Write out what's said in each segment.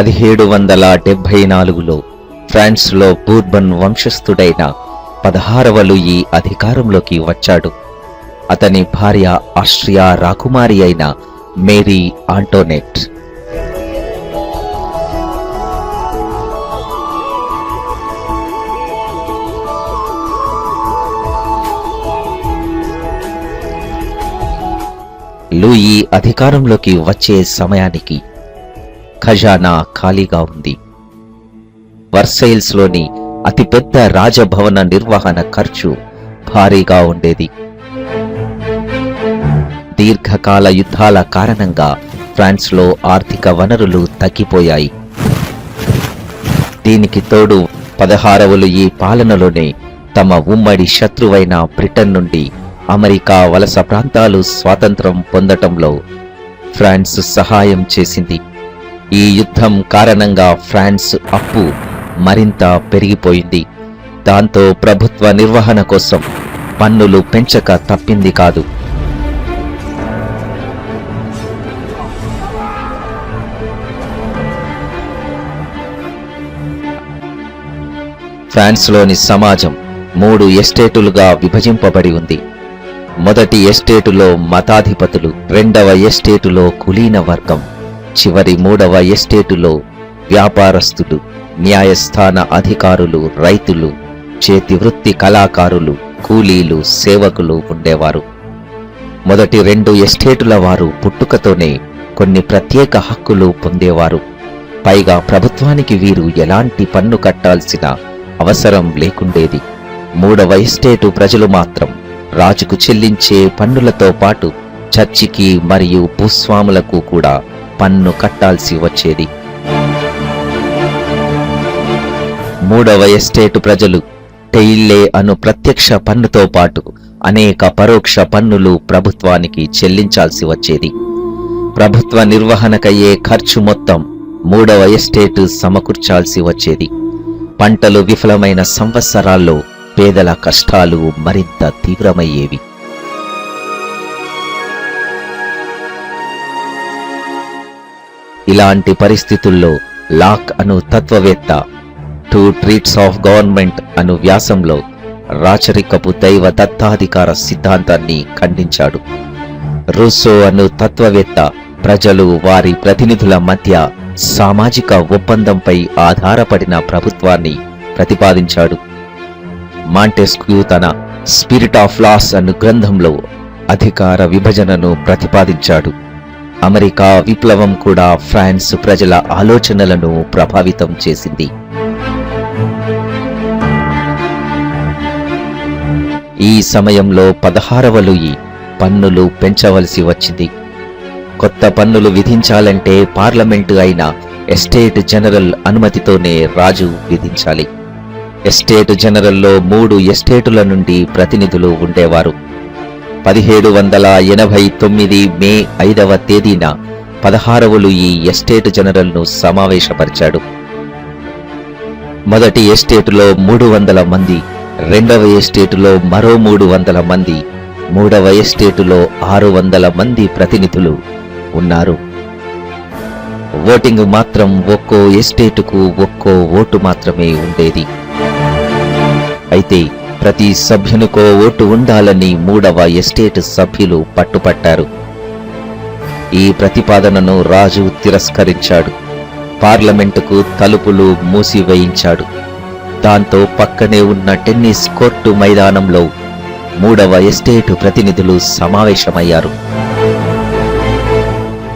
1774లో ఫ్రాన్స్లో బూర్బన్ వంశస్థుడైన 16వ లూయి అధికారంలోకి వచ్చాడు. అతని భార్య ఆస్ట్రియా రాకుమారి అయిన మేరీ ఆంటోనెట్. లూయి అధికారంలోకి వచ్చే సమయానికి ఖజానా ఖాళీగా ఉంది. వర్సైల్స్లోని అతిపెద్ద రాజభవన నిర్వహణ ఖర్చు భారీగా ఉండేది. దీర్ఘకాల యుద్ధాల కారణంగా ఫ్రాన్స్లో ఆర్థిక వనరులు తగ్గిపోయాయి. దీనికి తోడు 16వ లూయి పాలనలోనే తమ ఉమ్మడి శత్రువైన బ్రిటన్ నుండి అమెరికా వలస ప్రాంతాలు స్వాతంత్రం పొందటంలో ఫ్రాన్స్ సహాయం చేసింది. ఈ యుద్ధం కారణంగా ఫ్రాన్స్ అప్పు మరింత పెరిగిపోయింది. దాంతో ప్రభుత్వ నిర్వహణ కోసం పన్నులు పెంచక తప్పింది కాదు. ఫ్రాన్స్లోని సమాజం 3 ఎస్టేటులుగా విభజింపబడి ఉంది. మొదటి ఎస్టేటులో మతాధిపతులు, రెండవ ఎస్టేటులో కులీన వర్గం, చివరి 3వ ఎస్టేటులో వ్యాపారస్తులు, న్యాయస్థాన అధికారులు, రైతులు, చేతివృత్తి కళాకారులు, కూలీలు, సేవకులు ఉండేవారు. మొదటి 2 ఎస్టేటుల వారు పుట్టుకతోనే కొన్ని ప్రత్యేక హక్కులు పొందేవారు. పైగా ప్రభుత్వానికి వీరు ఎలాంటి పన్ను కట్టాల్సిన అవసరం లేకుండేది. 3వ ఎస్టేటు ప్రజలు మాత్రం రాజుకు చెల్లించే పన్నులతో పాటు చర్చికి మరియు భూస్వాములకు కూడా పన్ను కట్టాల్సి వచ్చేది. 3వ ఎస్టేటు ప్రజలు టెయిల్లే అను ప్రత్యక్ష పన్నుతో పాటు అనేక పరోక్ష పన్నులు ప్రభుత్వానికి చెల్లించాల్సి వచ్చేది. ప్రభుత్వ నిర్వహణకయ్యే ఖర్చు మొత్తం 3వ ఎస్టేటు సమకూర్చాల్సి వచ్చేది. పంటలు విఫలమైన సంవత్సరాల్లో పేదల కష్టాలు మరింత తీవ్రమయ్యేవి. ఇలాంటి పరిస్థితుల్లో లాక్ అను తత్వవేత్త 2 ట్రీట్స్ ఆఫ్ గవర్నమెంట్ అను వ్యాసంలో రాచరికపు దైవ దత్తాధికార సిద్ధాంతాన్ని ఖండించాడు. రూసో అను తత్వవేత్త ప్రజలు వారి ప్రతినిధుల మధ్య సామాజిక ఒప్పందంపై ఆధారపడిన ప్రభుత్వాన్ని ప్రతిపాదించాడు. మాంటెస్క్యూ తన స్పిరిట్ ఆఫ్ లాస్ అను గ్రంథంలో అధికార విభజనను ప్రతిపాదించాడు. అమెరికా విప్లవం కూడా ఫ్రాన్స్ ప్రజల ఆలోచనలను ప్రభావితం చేసింది. ఈ సమయంలో 16వ లూయి పన్నులు పెంచవలసి వచ్చింది. కొత్త పన్నులు విధించాలంటే పార్లమెంటు అయిన ఎస్టేట్ జనరల్ అనుమతితోనే రాజు విధించాలి. ఎస్టేట్ జనరల్లో 3 ఎస్టేటుల నుండి ప్రతినిధులు ఉండేవారు. 1789 మే 5వ తేదీన 16వ లూయి ఎస్టేట్ జనరల్ను సమావేశపరిచాడు. మొదటి ఎస్టేటులో 300 మంది, రెండవ ఎస్టేటులో మరో 300 మంది, 3వ ఎస్టేటులో 600 మంది ప్రతినిధులు ఉన్నారు. ఓటింగ్ మాత్రం ఒక్కో ఎస్టేటుకు ఒక్కో ఓటు మాత్రమే ఉండేది. అయితే ప్రతి సభ్యునికో ఓటు ఉండాలని 3వ ఎస్టేట్ సభ్యులు పట్టుపట్టారు. ఈ ప్రతిపాదనను రాజు తిరస్కరించాడు. పార్లమెంటుకు తలుపులు మూసివేయించాడు. దాంతో పక్కనే ఉన్న టెన్నిస్ కోర్టు మైదానంలో 3వ ఎస్టేటు ప్రతినిధులు సమావేశమయ్యారు.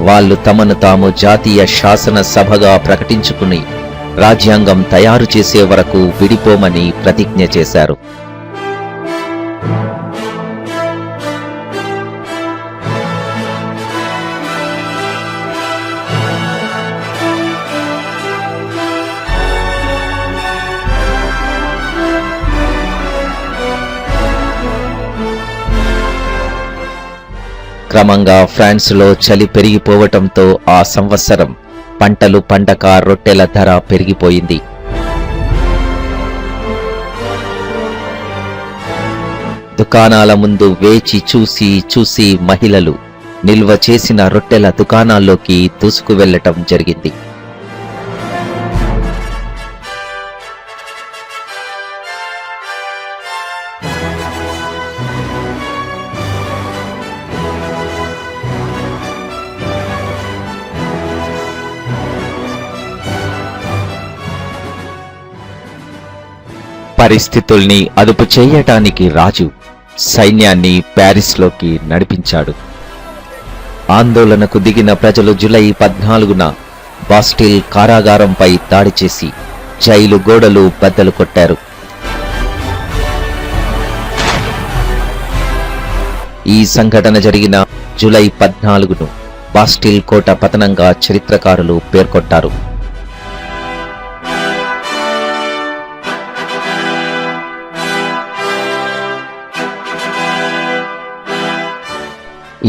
వాళ్ళు తమను తాము జాతీయ శాసన సభగా ప్రకటించుకుని రాజ్యాంగం తయారు చేసే వరకు విడిపోమని ప్రతిజ్ఞ చేశారు. క్రమంగా ఫ్రాన్స్లో చలి పెరిగిపోవటంతో ఆ సంవత్సరం పంటలు పండక రొట్టెల ధర పెరిగిపోయింది. దుకాణాల ముందు వేచి చూసి మహిళలు నిల్వ చేసిన రొట్టెల దుకాణాల్లోకి దూసుకు వెళ్లటం జరిగింది. పరిస్థితుల్ని అదుపు చేయటానికి రాజు సైన్యాన్ని ప్యారిస్లోకి నడిపించాడు. ఆందోళనకు దిగిన ప్రజలు జూలై 14న బాస్టిల్ కారాగారంపై దాడి చేసి జైలు గోడలు బద్దలు కొట్టారు. ఈ సంఘటన జరిగిన జూలై 14ను బాస్టిల్ కోట పతనంగా చరిత్రకారులు పేర్కొంటారు.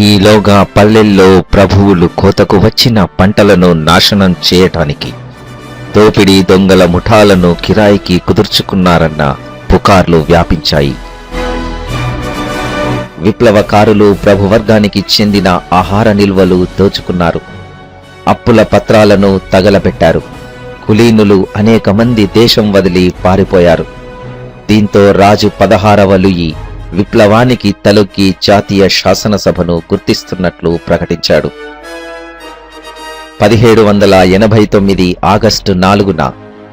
ఈలోగా పల్లెల్లో ప్రభువులు కోతకు వచ్చిన పంటలను నాశనం చేయటానికి దోపిడీ దొంగల ముఠాలను కిరాయికి కుదుర్చుకున్నారన్న పుకార్లు వ్యాపించాయి. విప్లవకారులు ప్రభువర్గానికి చెందిన ఆహార నిల్వలు దోచుకున్నారు. అప్పుల పత్రాలను తగలబెట్టారు. కులీనులు అనేక మంది దేశం వదిలి పారిపోయారు. దీంతో రాజు 16వ లూయి విప్లవానికి తలొగ్గి జాతీయ శాసనసభను గుర్తిస్తున్నట్లు ప్రకటించాడు. 1789 ఆగస్టు 4న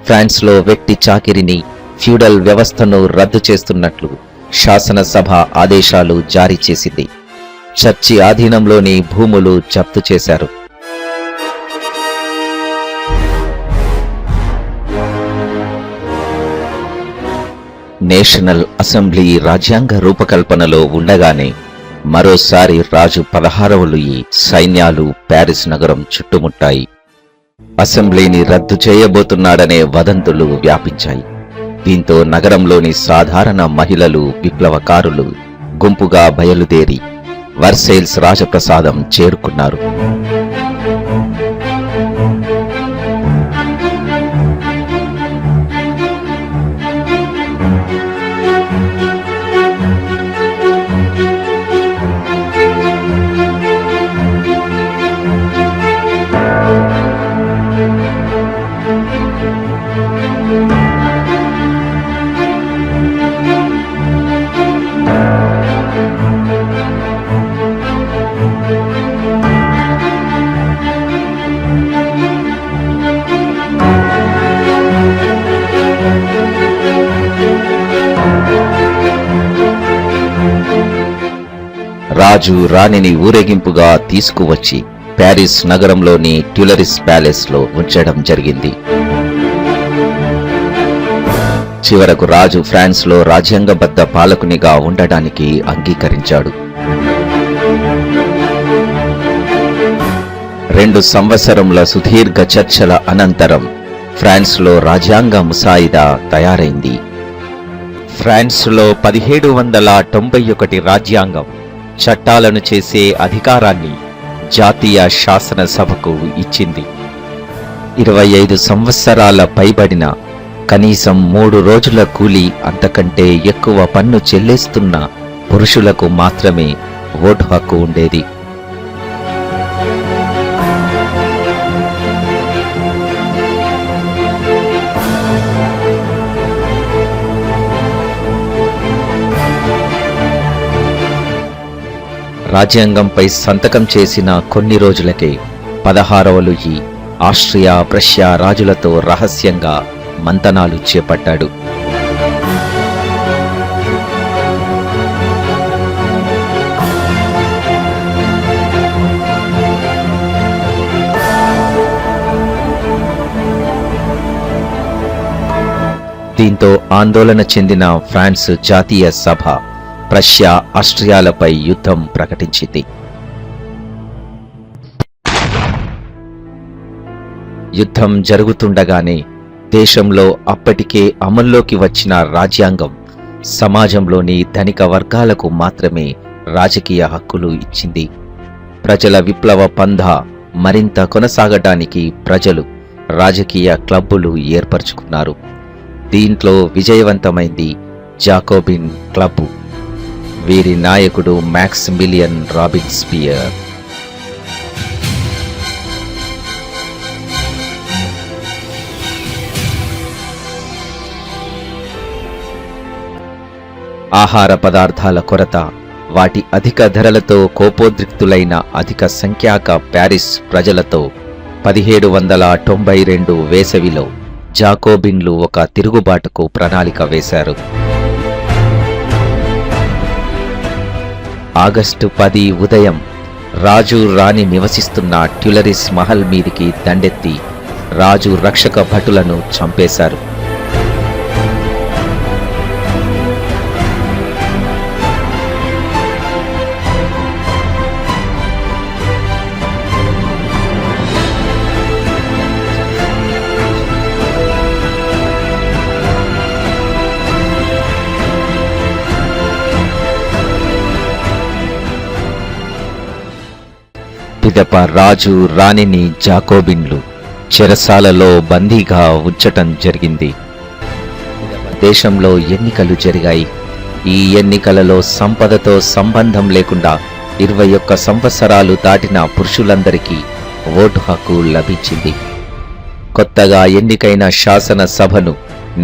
ఫ్రాన్స్లో వెట్టి చాకిరిని, ఫ్యూడల్ వ్యవస్థను రద్దు చేస్తున్నట్లు శాసనసభ ఆదేశాలు జారీ చేసింది. చర్చి ఆధీనంలోని భూములు జప్తు చేశారు. నేషనల్ అసెంబ్లీ రాజ్యాంగ రూపకల్పనలో ఉండగానే మరోసారి రాజు 16వ లూయి సైన్యాలు ప్యారిస్ నగరం చుట్టుముట్టాయి. అసెంబ్లీని రద్దు చేయబోతున్నాడనే వదంతులు వ్యాపించాయి. దీంతో నగరంలోని సాధారణ మహిళలు, విప్లవకారులు గుంపుగా బయలుదేరి వర్సైల్స్ రాజప్రసాదం చేరుకున్నారు. రాజు రాణిని ఊరేగింపుగా తీసుకువచ్చి ప్యారిస్ నగరంలోని ట్యులరిస్ ప్యాలెస్లో ఉంచడం జరిగింది. చివరకు రాజు ఫ్రాన్స్లో రాజ్యాంగబద్ధ పాలకునిగా ఉండడానికి అంగీకరించాడు. 2 సంవత్సరముల సుదీర్ఘ చర్చల అనంతరం ఫ్రాన్స్లో రాజ్యాంగ ముసాయిదా తయారైంది. ఫ్రాన్స్లో 1791 రాజ్యాంగం చట్టాలను చేసే అధికారాన్ని జాతీయ శాసనసభకు ఇచ్చింది. 25 సంవత్సరాల పైబడిన, కనీసం 3 రోజుల కూలీ అంతకంటే ఎక్కువ పన్ను చెల్లిస్తున్న పురుషులకు మాత్రమే ఓటు హక్కు ఉండేది. రాజ్యాంగంపై సంతకం చేసిన కొన్ని రోజులకే 16వ లూయి ఆస్ట్రియా, ప్రష్యా రాజులతో రహస్యంగా మంతనాలు చేపట్టాడు. దీంతో ఆందోళన చెందిన ఫ్రాన్స్ జాతీయ సభ ప్రష్యా, ఆస్ట్రియాలపై యుద్ధం ప్రకటించింది. యుద్ధం జరుగుతుండగానే దేశంలో అప్పటికే అమల్లోకి వచ్చిన రాజ్యాంగం సమాజంలోని ధనిక వర్గాలకు మాత్రమే రాజకీయ హక్కులు ఇచ్చింది. ప్రజల విప్లవ పంథా మరింత కొనసాగటానికి ప్రజలు రాజకీయ క్లబ్బులు ఏర్పరచుకున్నారు. దీంట్లో విజయవంతమైంది జాకోబిన్ క్లబ్బు. వీరి నాయకుడు మాక్సిమిలియన్ రాబిస్పియర్. ఆహార పదార్థాల కొరత, వాటి అధిక ధరలతో కోపోద్రిక్తులైన అధిక సంఖ్యాక ప్యారిస్ ప్రజలతో 1792 వేసవిలో జాకోబిన్లు ఒక తిరుగుబాటుకు ప్రణాళిక వేశారు. ఆగస్టు 10 ఉదయం రాజు రాణి నివసిస్తున్న ట్యులరిస్ మహల్ మీదికి దండెత్తి రాజు రక్షక భటులను చంపేశారు. పిదప రాజు రాణిని జాకోబిన్లు చెరసాలలో బందీగా ఉంచటం జరిగింది. దేశంలో ఎన్నికలు జరిగాయి. ఈ ఎన్నికలలో సంపదతో సంబంధం లేకుండా 21 సంవత్సరాలు దాటిన పురుషులందరికీ ఓటు హక్కు లభించింది. కొత్తగా ఎన్నికైన శాసనసభను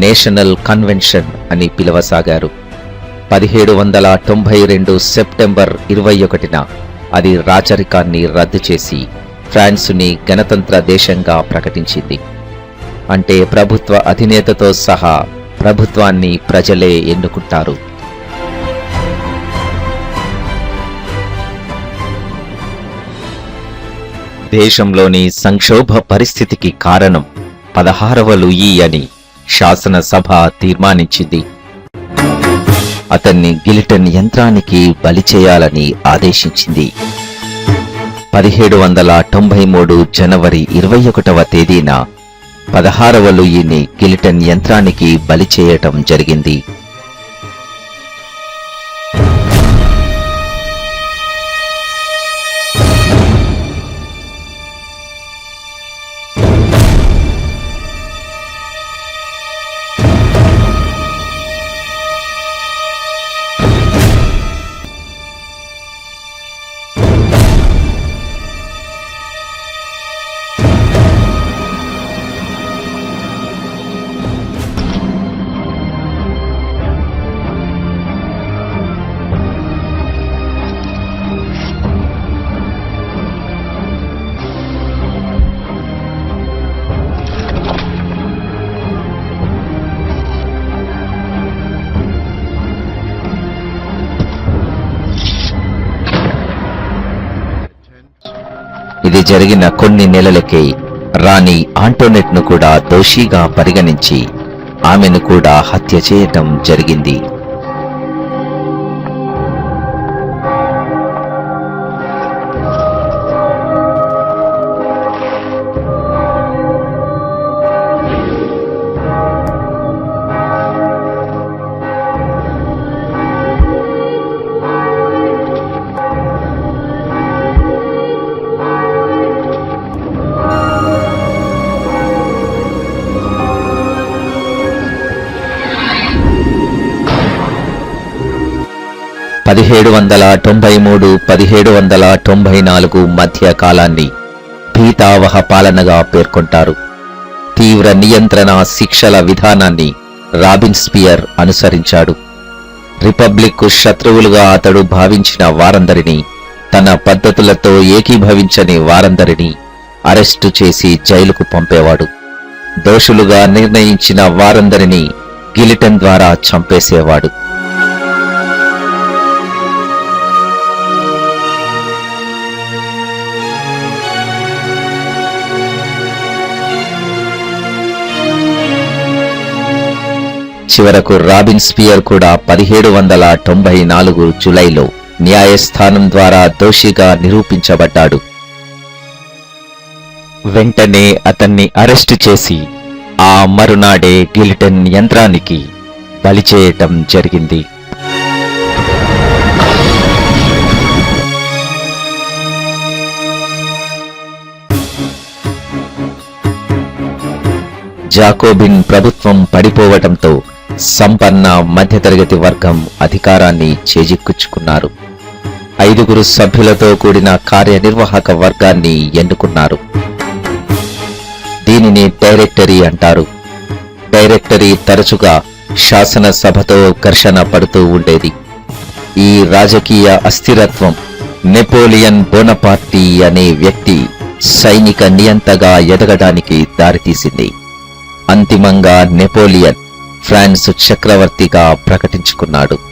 నేషనల్ కన్వెన్షన్ అని పిలవసాగారు. 1792 సెప్టెంబర్ 21న అది రాచరికాన్ని రద్దు చేసి ఫ్రాన్సుని గణతంత్ర దేశంగా ప్రకటించింది. అంటే ప్రభుత్వ అధినేతతో సహా ప్రభుత్వాన్ని ప్రజలే ఎన్నుకుంటారు. దేశంలోని సంక్షోభ పరిస్థితికి కారణం 16వ లూయి అని శాసనసభ తీర్మానించింది. అతన్ని గిలిటన్ యంత్రానికి బలి చేయాలని ఆదేశించింది. 1793 జనవరి 21వ తేదీన 16వ లూయిని గిలిటన్ యంత్రానికి బలి చేయటం జరిగింది. ఇది జరిగిన కొన్ని నెలలకే రాణి ఆంటోనెట్ను కూడా దోషిగా పరిగణించి ఆమెను కూడా హత్య చేయటం జరిగింది. – 1793–1794 మధ్య కాలాన్ని భీతావహ పాలనగా పేర్కొంటారు. తీవ్ర నియంత్రణ శిక్షల విధానాన్ని రాబిన్స్పియర్ అనుసరించాడు. రిపబ్లిక్కు శత్రువులుగా అతడు భావించిన వారందరినీ, తన పద్ధతులతో ఏకీభవించని వారందరినీ అరెస్టు చేసి జైలుకు పంపేవాడు. దోషులుగా నిర్ణయించిన వారందరినీ గిలిటన్ ద్వారా చంపేసేవాడు. చివరకు రాబిన్స్పియర్ కూడా 1794 జులైలో న్యాయస్థానం ద్వారా దోషిగా నిరూపించబడ్డాడు. వెంటనే అతన్ని అరెస్టు చేసి ఆ మరునాడే గిలిటన్ యంత్రానికి బలి చేయటం జరిగింది. జాకోబిన్ ప్రభుత్వం పడిపోవటంతో సంపన్న మధ్యతరగతి వర్గం అధికారాన్ని చేజిక్కుంచుకున్నారు. 5 సభ్యులతో కూడిన కార్యనిర్వాహక వర్గాన్ని ఎన్నుకున్నారు. దీనిని డైరెక్టరీ అంటారు. డైరెక్టరీ తరచుగా శాసనసభతో ఘర్షణ పడుతూ ఉండేది. ఈ రాజకీయ అస్థిరత్వం నెపోలియన్ బోనపార్టీ అనే వ్యక్తి సైనిక నియంతగా ఎదగడానికి దారితీసింది. అంతిమంగా నెపోలియన్ ఫ్రాన్స్ చక్రవర్తిగా ప్రకటించుకున్నాడు.